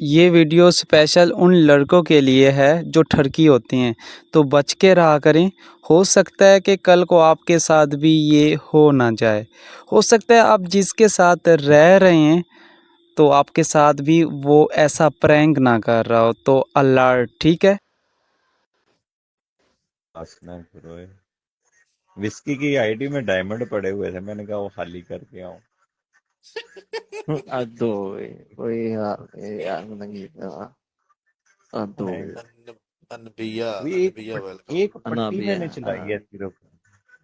ये video special उन लड़कों के लिए है जो ठरकी होते हैं, तो बच के रहा करें। हो सकता है कि कल को आपके साथ भी ये हो ना जाए। हो सकता है आप जिसके साथ रह रहे हैं, तो आपके साथ भी वो ऐसा प्रैंक ना कर रहा हो, तो अलर्ट, ठीक है? हंसना शुरू है। विस्की की आईडी में डायमंड पड़े हुए थे, मैंने कहा वो खाली करके आऊं। Aduh, woi ya menangi नहीं, aduh अनबिया अभी अनबिया वेलकम। एक पट्टी Anabia मैंने चलाई है सिर्फ।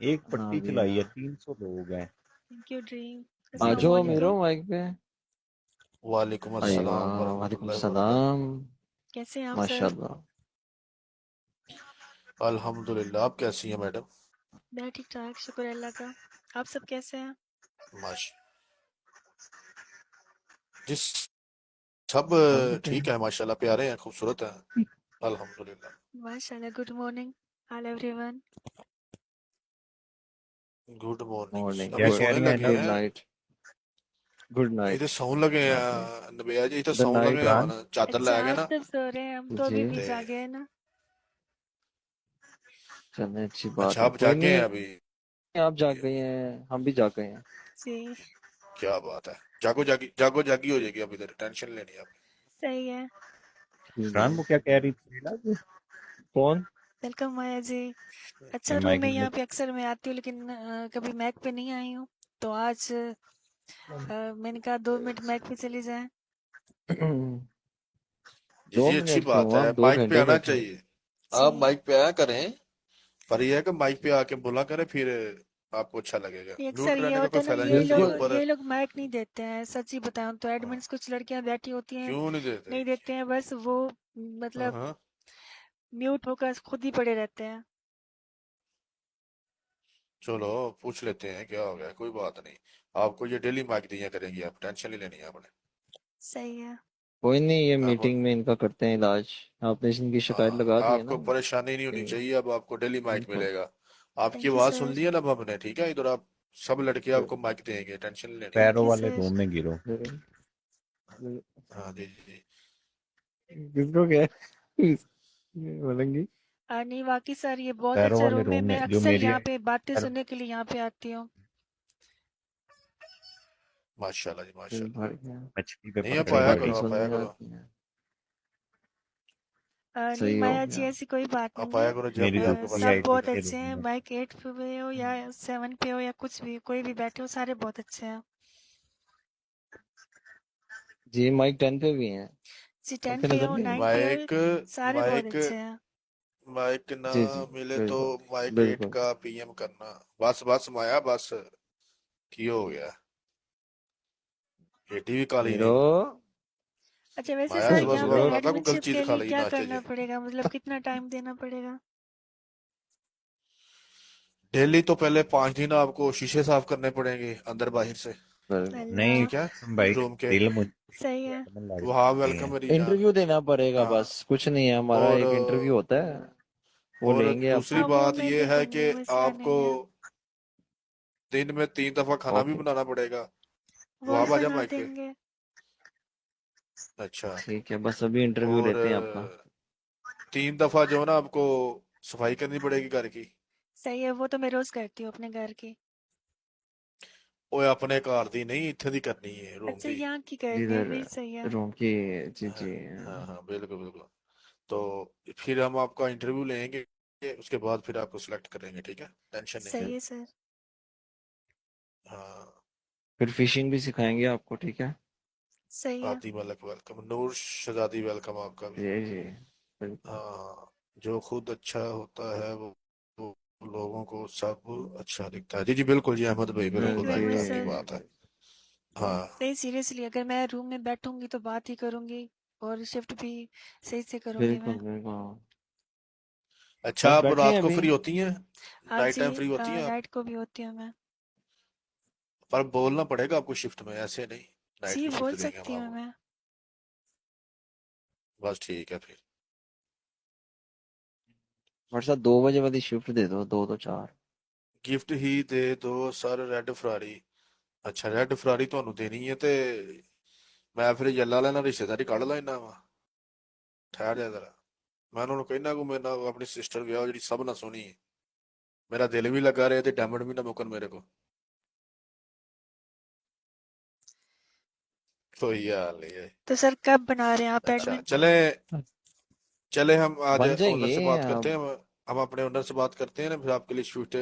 एक पट्टी चलाई है, Anabia 300 लोग हैं। Thank you dream. आ अस्सलाम जाओ वालेकुम। मेरो माइक पे। वालेकुम अय्वा अस्सलाम वालेकुम वरहमतुल्लाहि वबरकातुहू। सलाम। कैसे हैं आप सर? माशाल्लाह। अल्हम्दुलिल्लाह। आप कैसी हैं मैडम? मैं ठीक ठाक, शुक्र अल्लाह का। आप सब कैसे हैं? माशा जिस सब ठीक है माशाल्लाह, प्यारे हैं, खूबसूरत हैं, अल्हम्दुलिल्लाह। माशाल्लाह। Good morning all everyone. Good morning. Morning क्या अभी कह सोने रही हैं लगे गुड नब? हैं? नाइट गुड इधर नाइट। सौन लगे नाइट हैं नबिया जी, इधर द सौन लगे नाइट हैं, इमरान, चादर अच्छा, लै गए आज ना सब सो रहे हैं, हम तो जी अभी भी ते जागे हैं ना। चलने अच्छी अच्छा बात है, आप कोई जागे हैं नहीं। अभी? आप जाग गए हैं, हम भी जाग गए हैं। जी, क्या बात है, जागो जागी हो जाएगी, अब इधर टेंशन लेनी है आपने। सही है। ठीक है। इमरान वो क्या कह रही थी ना कि कौन? वेलकम माया जी। अच्छा, ये रूम माइक में में यहाँ पे अक्सर मैं आती हूँ, लेकिन कभी मैक पे नहीं आई हूँ। तो आज मैंने कहा 2 मिनट मैक पे चली जाए। जी दो जी, अच्छी मिनट बात क्यों, है, आप दो माइक पे घंटे आना बैठे। चाहिए। जी, आप माइक पे आया करें, पर यह है कि माइक पे आके बोला करें, फिर आपको अच्छा लगेगा। ये अक्सर म्यूट ये रहने का होता कोई है ना, फायदा नहीं, उसके बिल्कुल। ऊपर। ये लोग मैक नहीं देते हैं, सच ही बताऊं तो। हाँ, एडमिन्स कुछ लड़कियां बैठी होती हैं, क्यों नहीं देते? नहीं देते हैं, बस वो हाँ मतलब हाँ, म्यूट होकर खुद ही पड़े रहते हैं। चलो पूछ लेते हैं क्या हो गया, कोई बात नहीं। आपको ये डेली माइक दिया करेंगी, आप टेंशन नहीं लेनी है आपने। सही है। कोई नहीं, ये आप मीटिंग में इनका करते हैं इलाज। आपने इनकी शिकायत लगा दी है ना। आपको परेशानी नहीं होनी ठीक, चाहिए, अब आपको डेली माइक बिल्कुल। मिलेगा। आपकी थैंक यू आवाज सुन सर। ली है ना अब हमने, ठीक है? इधर आप सब लड़के बिल- आपको माइक देंगे, टेंशन नहीं लेनी है। थैंक पैरों यू वाले सर। रूम में गिरो। बिल- बिल- हाँ जी जी जी। किसको क्या बोलेंगी? नहीं वाकई सर, ये बहुत पैरों अच्छा वाले रूम है। रूम मैं में जो अक्सर मेरी यहाँ पे बातें सुनने के लिए यहाँ पे आती हूँ। माशाल्लाह जी माशाल्लाह। बढ़िया। मछली पे नहीं, आप पकड़े अच्छी आया हुए बातें करो, हैं। आप आया सुनने करो, आती हैं। नहीं सही हो माया जी, गया। ऐसी कोई बात आप नहीं है। आया करो जब मेरी भी जो आपके पास वी आई सब टाइम पी बहुत मिले। के अच्छे रूम हैं, में माइक 8 पे हो या 7 पे हो या कुछ भी, कोई भी बैठे हो, सारे बहुत अच्छे हैं। जी माइक 10 पे भी हैं। जी 10 आपके पे नजर हो, नहीं है? 9 पे हो, माइक सारे बहुत माइक अच्छे हैं। माइक ना जी जी, मिले तो बिल्कुल माइक 8 बिल्कुल। का पीएम करना। बस बस माया बस, की हो गया? एटी भी काली हीरो। नहीं। अच्छा वैसे माया सर, सुबह यहाँ सुबह पे हीरो। पता था कोई गलत एडमिनशिप चीज के खा लिए ली क्या नाश्ते करना से। पड़ेगा? मतलब कितना टाइम देना पड़ेगा? डेली तो पहले 5 दिन आपको शीशे साफ करने पड़ेंगे, अंदर बाहर से। बिल्कुल। नहीं अल्लाह। ठीक है, भाई, रूम के। दिल मुझे सही है। में लग वहाँ जाती वेलकम है। मेरी जान। इंटरव्यू देना पड़ेगा, हाँ, बस कुछ नहीं है। हमारा और एक इंटरव्यू होता है, वो और लेंगे दूसरी हाँ आपको। वो बात मैं ये दे है दूंगी, कि मसला आपको नहीं है। दिन में 3 दफा खाना भी ओके, बनाना पड़ेगा। वो भी वहां बाजा बना माइक पे। देंगे। अच्छा। ठीक है, बस अभी इंटरव्यू और लेते हैं आपका। 3 दफा जो है ना आपको सफाई करनी पड़ेगी घर की। सही है, वो तो मैं रोज करती हूँ अपने घर की। ओए अपने घर दी नहीं, इत्थे दी करनी है, रूम अच्छा, दी। यहाँ की करनी है जिधर भी, सही है। रूम की। जी हाँ जी। हाँ हाँ, बिल्कुल बिल्कुल। तो फिर हम आपका इंटरव्यू लेंगे, उसके बाद फिर आपको सिलेक्ट करेंगे, ठीक है? टेंशन नहीं सही है। है सर। हाँ। फिर फिशिंग भी सिखाएंगे आपको, ठीक है? सही है। आती मलक वेलकम, नूर शहजादी वेलकम आपका भी। जी जी, बिल्कुल। हाँ, जो खुद अच्छा होता है वो लोगों को सब अच्छा दिखता है। जी जी बिल्कुल जी, अहमद भाई थैंक बिल्कुल यू वेरी राइट, मच आपकी सर। बात है। हाँ। नहीं सीरियसली, अगर मैं रूम में बैठूंगी तो बात ही करूंगी, और शिफ्ट भी सही से करूंगी बिल्कुल मैं। बिल्कुल। अच्छा, बस आप बैठे हैं रात को अभी। फ्री होती हैं? हाँ नाइट जी, टाइम फ्री होती हैं आप? नाइट को भी होती हूँ मैं। पर बोलना पड़ेगा आपको शिफ्ट में, ऐसे नहीं। नाइट जी की बोल शिफ्ट देंगे हम सकती हूँ आपको। मैं। बस ठीक है फिर। हमारे साथ 2 बजे वाली शिफ्ट दे दो, 2 तो 4। गिफ्ट ही दे दो सर, रेड फरारी। अच्छा, रेड फरारी ਤੁਹਾਨੂੰ देनी है ते ਮੈਂ ਫਿਰ ਜੱਲਾ ਲੈਣਾ ਰਿਸ਼ਤੇਦਾਰੀ ਕੱਢ ਲੈਣਾ ਵਾ ਠਹਿਰ ਜਾ ਜਰਾ ਮੈਂ ਉਹਨਾਂ ਨੂੰ ਕਹਿਣਾ ਕਿ ਮੇਰੇ ਨਾਲ ਆਪਣੀ ਸਿਸਟਰ ਵਿਆਹ ਜਿਹੜੀ ਸਭ ਨਾਲ ਸੋਹਣੀ ਹੈ ਮੇਰਾ ਦਿਲ ਵੀ ਲੱਗਾ ਰਹੇ ਤੇ ਡਾਇਮੰਡ ਵੀ ਨਾ ਮੁੱਕਣ ਮੇਰੇ को तो ये हाल है। तो सर कब बना रहे हैं आप अच्छा एडमिन? चले हम आज बन ओनर जाएंगे से बात आप। करते हैं हम अपने ओनर से बात करते हैं ना फिर आपके लिए शिफ्ट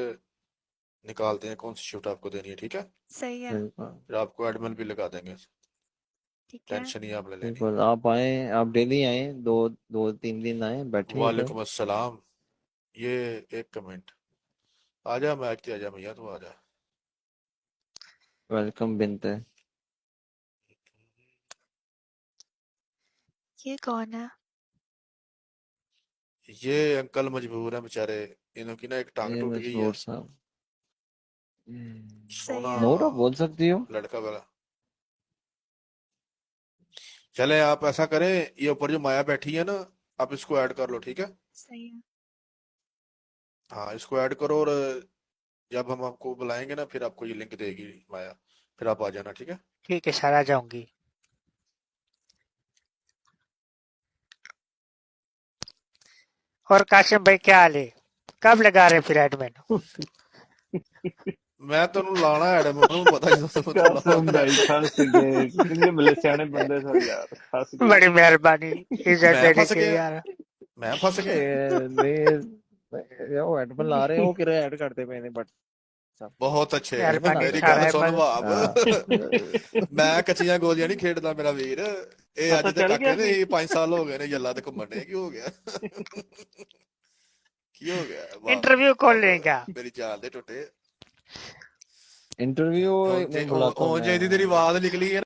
निकालते हैं कौन सी शिफ्ट आपको देनी है ठीक है सही है, बिल्कुल फिर आपको एडमिन भी लगा देंगे ठीक है। टेंशन नहीं आप ले लेनी बिल्कुल, आप आए, आप डेली आए, दो तीन दिन आए, बैठे वालेकुम अस्सलाम ये एक कमेंट आजा मैं आजा भैया तू आजा वेलकम बिनते। ये कौन है? ये अंकल मजबूर है बेचारे इनकी ना एक टांग ये टूट गई है मजबूर साहब, सही सोना है। नूर आप बोल सकती हो। लड़का वाला चले आप ऐसा करें ये ऊपर जो माया बैठी है ना आप इसको ऐड कर लो ठीक है सही है, हाँ इसको ऐड करो और जब हम आपको बुलाएंगे ना फिर आपको ये लिंक देगी माया फिर आप आ जाना ठीक है ठीक है सर, आ जाऊंगी। और काशिम भाई क्या हाल है? कब लगा रहे हैं फिर एडमिन? मैं तेन लाना है ਮੈਨੂੰ ਪਤਾ ਜਦੋਂ कसम भाई फंस गए कितने बड़े सियाने बंदे थे यार फंस गए बड़ी मेहरबानी इज्जत मैं देने फंस के गया। यार। मैं फंस गया नहीं ਉਹ ਐਡਮਨ ਲਾ ਰਹੇ ਉਹ ਕਿਹੜਾ ਐਡ ਕਰਦੇ ਪਏ ਨੇ ਬਟ ਬਹੁਤ ਅੱਛੇ ਮਿਹਰਬਾਨੀ ਮੇਰੀ ਸਾਰਾ ਗੱਲ ਸੁਣ ਐਡਮਨ। ਭਾਵ ਮੈਂ ਕੱਚੀਆਂ ਗੋਲੀਆਂ ਨਹੀਂ ਖੇਡਦਾ ਮੇਰਾ ਵੀਰ ਇਹ ਅੱਜ ਪਤਾ ਦੇ ਚੱਲ ਕਾਕੇ ਗਿਆ ਨੇ ਸੀ। 5 ਸਾਲ ਹੋ ਗਏ ਨੇ ਜੱਲਾ ਤੇ ਘੁੰਮਣ ਨੇ ਕੀ ਹੋ ਗਿਆ ਕੀ ਹੋ ਗਿਆ ਵਾਹ, इंटरव्यू कॉल लेगा। ਮੇਰੀ ਚਾਲ ਦੇ ਟੁੱਟੇ ਇੰਟਰਵਿਊ ਹੁਣ ਜੇ ਦੀ ਤੇਰੀ ਆਵਾਜ਼ ਨਿਕਲੀ ਹੈ ਨਾ